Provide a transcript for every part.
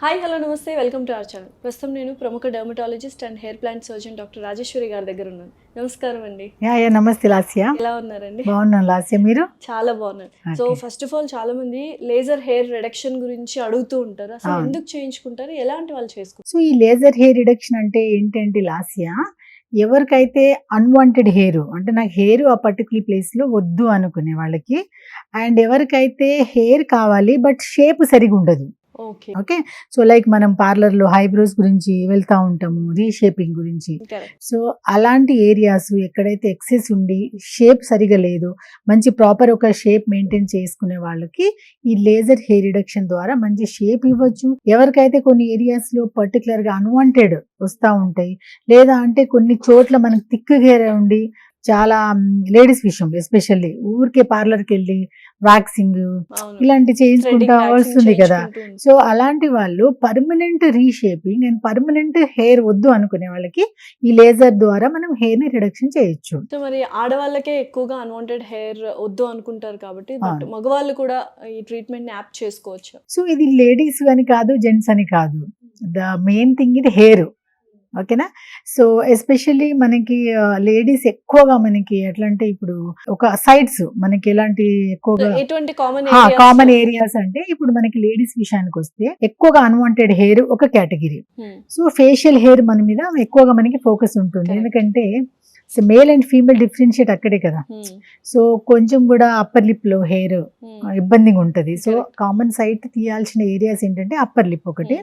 Hi hello నమస్తే welcome to our channel. ప్రస్తుతం నేను ప్రముఖ dermatologist and hair plant surgeon doctor Rajeshwari గారి దగ్గర ఉన్నాను. నమస్కారం అండి. నమస్తే లాస్య. ఎలా ఉన్నారండి? బాగున్నాను లాస్య, మీరు? చాలా బాగున్నాను. సో ఫస్ట్ ఆఫ్ ఆల్ చాలా మంది లేజర్ హెయిర్ రిడక్షన్ గురించి అడుగుతూ ఉంటారు. అసలు ఎందుకు చేయించుకుంటారు, ఎలాంటి వాళ్ళు చేసుకుంటారు? సో ఈ లేజర్ హెయిర్ రిడక్షన్ అంటే ఏంటంటే లాస్య, ఎవరికైతే అన్వాంటెడ్ హెయిర్ అంటే నాకు హెయిర్ ఆ పర్టికులర్ ప్లేస్లో వద్దు అనుకునే వాళ్ళకి, అండ్ ఎవరికైతే హెయిర్ కావాలి బట్ షేప్ సరిగా ఉండదు. ఓకే, సో లైక్ మనం పార్లర్లో హైబ్రోస్ గురించి వెళ్తూ ఉంటాము, రీషేపింగ్ గురించి. సో అలాంటి ఏరియాస్ ఎక్కడైతే ఎక్సెస్ ఉండి షేప్ సరిగా లేదు, మంచి ప్రాపర్ ఒక షేప్ మెయింటైన్ చేసుకునే వాళ్ళకి ఈ లేజర్ హెయిర్ రిడక్షన్ ద్వారా మంచి షేప్ ఇవ్వచ్చు. ఎవరికైతే కొన్ని ఏరియాస్లో పర్టికులర్గా అన్వాంటెడ్ వస్తూ ఉంటాయి, లేదా అంటే కొన్ని చోట్ల మనకి థిక్ హెయిర్ ఉండి చాలా లేడీస్ విషయంలో ఎస్పెషల్లీ ఊరికే పార్లర్కి వెళ్ళి వ్యాక్సింగ్ ఇలాంటి చేయించుకుంటా వస్తుంది కదా. సో అలాంటి వాళ్ళు permanent reshaping and permanent hair వద్దు అనుకునే వాళ్ళకి ఈ లేజర్ ద్వారా మనం హెయిర్ ని రిడక్షన్ చేయొచ్చు. మరి ఆడవాళ్ళకే ఎక్కువగా అన్వాంటెడ్ హెయిర్ వద్దు అనుకుంటారు కాబట్టి మగవాళ్ళు కూడా ఈ ట్రీట్మెంట్ ని యాప్ చేసుకోవచ్చు. సో ఇది లేడీస్ అని కాదు, జెంట్స్ అని కాదు, ద మెయిన్ థింగ్ ఇది హెయిర్. ఓకేనా. సో ఎస్పెషల్లీ మనకి లేడీస్ ఎక్కువగా మనకి ఎట్లా అంటే ఇప్పుడు ఒక సైడ్స్ మనకి ఎలాంటి ఎక్కువగా కామన్ ఏరియాస్ అంటే ఇప్పుడు మనకి లేడీస్ విషయానికి వస్తే ఎక్కువగా అన్వాంటెడ్ హెయిర్ ఒక కేటగిరీ. సో ఫేషియల్ హెయిర్ మన మీద ఎక్కువగా మనకి ఫోకస్ ఉంటుంది, ఎందుకంటే so male and female differentiate అక్కడే కదా. సో కొంచెం కూడా అప్పర్ లిప్ లో హెయిర్ ఇబ్బందిగా ఉంటుంది. సో కామన్ సైట్ తీయాల్సిన ఏరియాస్ ఏంటంటే అప్పర్ లిప్ ఒకటి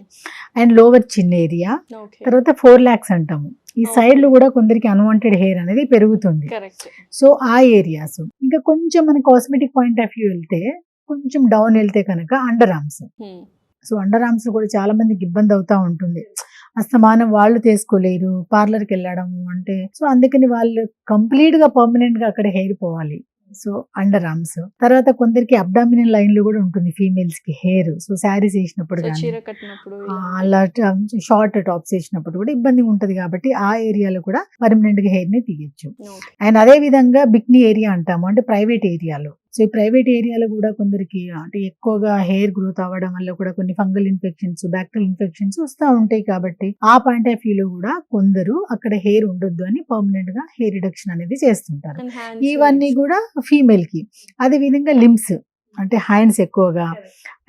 అండ్ లోవర్ చిన్ ఏరియా, తర్వాత 4 lakhs అంటాము. ఈ సైడ్ లో కూడా కొందరికి అన్వాంటెడ్ హెయిర్ అనేది పెరుగుతుంది. సో ఆ ఏరియాస్ ఇంకా కొంచెం మన కాస్మెటిక్ పాయింట్ ఆఫ్ వ్యూ వెళ్తే కొంచెం డౌన్ వెళ్తే కనుక under arms. So under arms కూడా చాలా మందికి ఇబ్బంది అవుతా ఉంటుంది, అస్తమానం వాళ్ళు తీసుకోలేరు పార్లర్కి వెళ్ళడం అంటే. సో అందుకని వాళ్ళు కంప్లీట్ గా పర్మనెంట్ గా అక్కడ హెయిర్ పోవాలి. సో అండర్ ఆర్మ్స్, తర్వాత కొందరికి అబ్డామినల్ లైన్ లో కూడా ఉంటుంది ఫీమేల్స్ కి హెయిర్. సో శారీస్ వేసినప్పుడు అలా షార్ట్ టాప్స్ వేసినప్పుడు కూడా ఇబ్బంది ఉంటది, కాబట్టి ఆ ఏరియాలో కూడా పర్మనెంట్ గా హెయిర్ ని తీయచ్చు. అండ్ అదే విధంగా బిక్నీ ఏరియా అంటాము, అంటే ప్రైవేట్ ఏరియాలో. సో ఈ ప్రైవేట్ ఏరియాలో కూడా కొందరికి అంటే ఎక్కువగా హెయిర్ గ్రోత్ అవ్వడం వల్ల కూడా కొన్ని ఫంగల్ ఇన్ఫెక్షన్స్, బ్యాక్టీరియల్ ఇన్ఫెక్షన్స్ వస్తూ ఉంటాయి, కాబట్టి ఆ పాయింట్ ఆఫ్ వ్యూలో కూడా కొందరు అక్కడ హెయిర్ ఉండొద్దు అని పర్మనెంట్ గా హెయిర్ రిడక్షన్ అనేది చేస్తుంటారు. ఇవన్నీ కూడా ఫీమేల్ కి. అదే విధంగా లిమ్స్ అంటే హ్యాండ్స్ ఎక్కువగా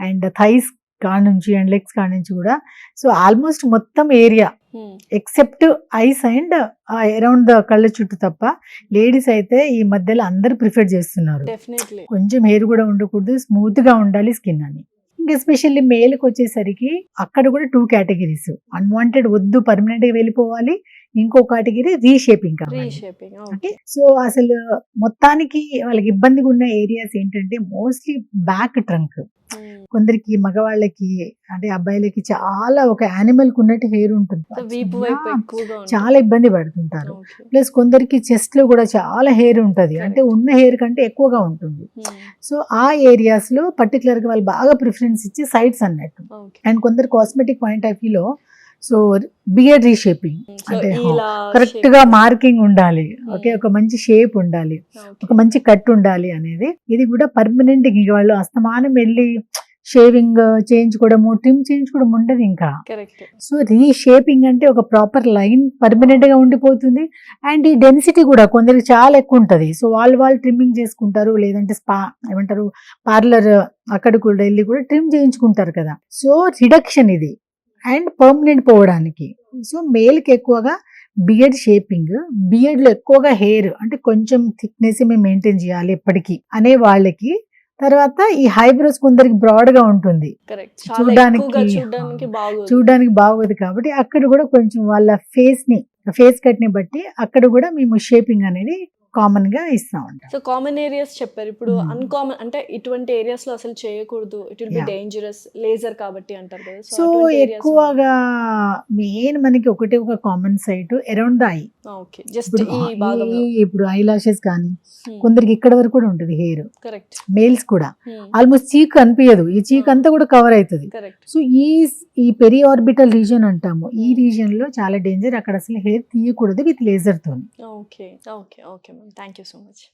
అండ్ థైస్ కాడ నుంచి అండ్ లెగ్స్ కాడ నుంచి కూడా. సో ఆల్మోస్ట్ మొత్తం area except ice and around the కళ్ళ చుట్టూ తప్ప లేడీస్ అయితే ఈ మధ్యలో అందరు ప్రిఫర్ చేస్తున్నారు. కొంచెం హెయిర్ కూడా ఉండకూడదు, స్మూత్ గా ఉండాలి స్కిన్ అని. ఇంకా ఎస్పెషల్లీ మేల్కి వచ్చేసరికి అక్కడ కూడా 2 categories, అన్వాంటెడ్ వద్దు పర్మనెంట్ గా వెళ్ళిపోవాలి, ఇంకో కేటగిరీ రీషేపింగ్ కావాలి. సో అసలు మొత్తానికి వాళ్ళకి ఇబ్బందిగా ఉన్న ఏరియాస్ ఏంటంటే మోస్ట్లీ బ్యాక్ ట్రంక్. కొందరికి మగవాళ్ళకి అంటే అబ్బాయిలకి చాలా ఒక యానిమల్ కు ఉన్నట్టు హెయిర్ ఉంటుంది, చాలా ఇబ్బంది పడుతుంటారు. ప్లస్ కొందరికి చెస్ట్ లో కూడా చాలా హెయిర్ ఉంటది, అంటే ఉన్న హెయిర్ కంటే ఎక్కువగా ఉంటుంది. సో ఆ ఏరియాస్ లో పర్టికులర్ గా వాళ్ళు బాగా ప్రిఫరెన్స్ ఇచ్చి సైడ్స్ అన్నట్టు. అండ్ కొందరు కాస్మెటిక్ పాయింట్ ఆఫ్ వ్యూ లో సో బియర్డ్ రీషేపింగ్ అంటే కరెక్ట్ గా మార్కింగ్ ఉండాలి, ఓకే, ఒక మంచి షేప్ ఉండాలి, ఒక మంచి కట్ ఉండాలి అనేది. ఇది కూడా పర్మనెంట్ వాళ్ళు అస్తమానం వెళ్ళి షేవింగ్ చేయించుకోవడము, ట్రిమ్ చేయించుకోవడం ఉండదు ఇంకా. సో రీషేపింగ్ అంటే ఒక ప్రాపర్ లైన్ పర్మనెంట్ గా ఉండిపోతుంది. అండ్ ఈ డెన్సిటీ కూడా కొందరికి చాలా ఎక్కువ ఉంటది. సో వాళ్ళు ట్రిమ్మింగ్ చేసుకుంటారు, లేదంటే స్పా ఏమంటారు పార్లర్ అక్కడ కూడా వెళ్ళి కూడా ట్రిమ్ చేయించుకుంటారు కదా. సో రిడక్షన్ ఇది అండ్ పర్మనెంట్ పోవడానికి. సో మేల్ కి ఎక్కువగా బియర్డ్ షేపింగ్, బియర్డ్ లో ఎక్కువగా హెయిర్ అంటే కొంచెం థిక్నెస్ మేము మెయింటైన్ చేయాలి ఎప్పటికీ అనే వాళ్ళకి. తర్వాత ఈ హైబ్రోస్ కొందరికి బ్రాడ్ గా ఉంటుంది, చూడడానికి బాగోదు, కాబట్టి అక్కడ కూడా కొంచెం వాళ్ళ ఫేస్ కట్ ని బట్టి అక్కడ కూడా మేము షేపింగ్ అనేది కామన్ గా ఇస్తా ఉంటాం. సో కామన్ ఏరియాస్ చెప్పారు. ఇప్పుడు అన్కామన్ అంటే ఇటువంటి ఏరియాస్ లో అసలు చేయకూడదు, it will be dangerous laser కాబట్టి అంటారు కదా. సో ఎక్కువగా మెయిన్ మనకి ఒకటే ఒక common site around the eye. Okay, just ఈ భాగంలో ఇప్పుడు ఐ లాషెస్ కానీ కొందరికి ఇక్కడ వరకు కూడా ఉంటుంది హెయిర్. కరెక్ట్. మేల్స్ కూడా ఆల్మోస్ట్ చీక్ అనిపించదు, ఈ చీక్ అంతా కూడా కవర్ అవుతుంది. సో ఈ పెరి ఆర్బిటల్ రీజన్ అంటాము, ఈ రీజన్ లో చాలా డేంజర్, అక్కడ అసలు హెయిర్ తీయకూడదు విత్ లేజర్ తో. Okay okay okay ma'am, thank you so much.